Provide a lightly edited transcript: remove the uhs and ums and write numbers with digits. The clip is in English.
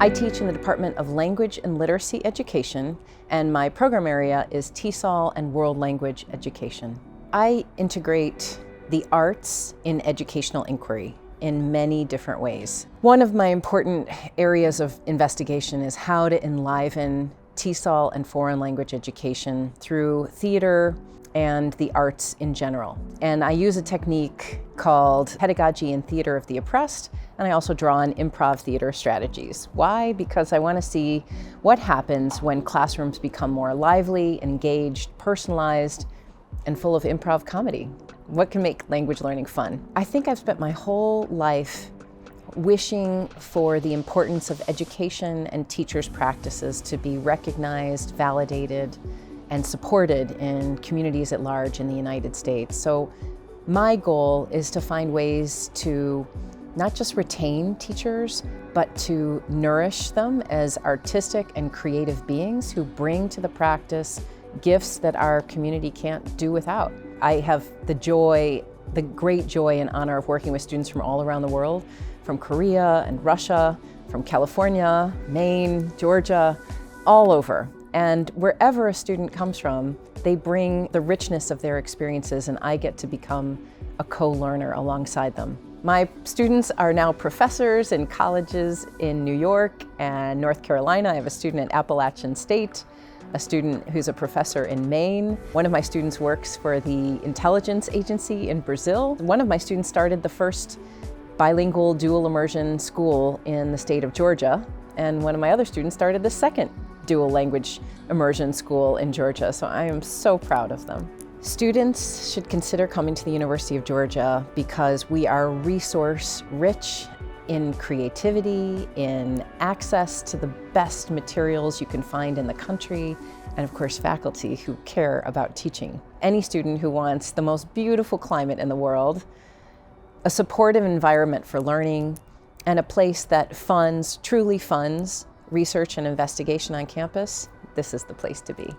I teach in the Department of Language and Literacy Education, and my program area is TESOL and World Language Education. I integrate the arts in educational inquiry in many different ways. One of my important areas of investigation is how to enliven TESOL and foreign language education through theater and the arts in general. And I use a technique called pedagogy and theater of the oppressed, and I also draw on improv theater strategies. Why? Because I want to see what happens when classrooms become more lively, engaged, personalized, and full of improv comedy. What can make language learning fun? I think I've spent my whole life wishing for the importance of education and teachers' practices to be recognized, validated, and supported in communities at large in the United States. So my goal is to find ways to not just retain teachers, but to nourish them as artistic and creative beings who bring to the practice gifts that our community can't do without. I have the great joy and honor of working with students from all around the world, from Korea and Russia, from California, Maine, Georgia, all over. And wherever a student comes from, they bring the richness of their experiences, and I get to become a co-learner alongside them. My students are now professors in colleges in New York and North Carolina. I have a student at Appalachian State, a student who's a professor in Maine. One of my students works for the intelligence agency in Brazil. One of my students started the first bilingual dual immersion school in the state of Georgia, and one of my other students started the second dual language immersion school in Georgia, so I am so proud of them. Students should consider coming to the University of Georgia because we are resource rich in creativity, in access to the best materials you can find in the country, and of course faculty who care about teaching. Any student who wants the most beautiful climate in the world, a supportive environment for learning, and a place that truly funds research and investigation on campus, this is the place to be.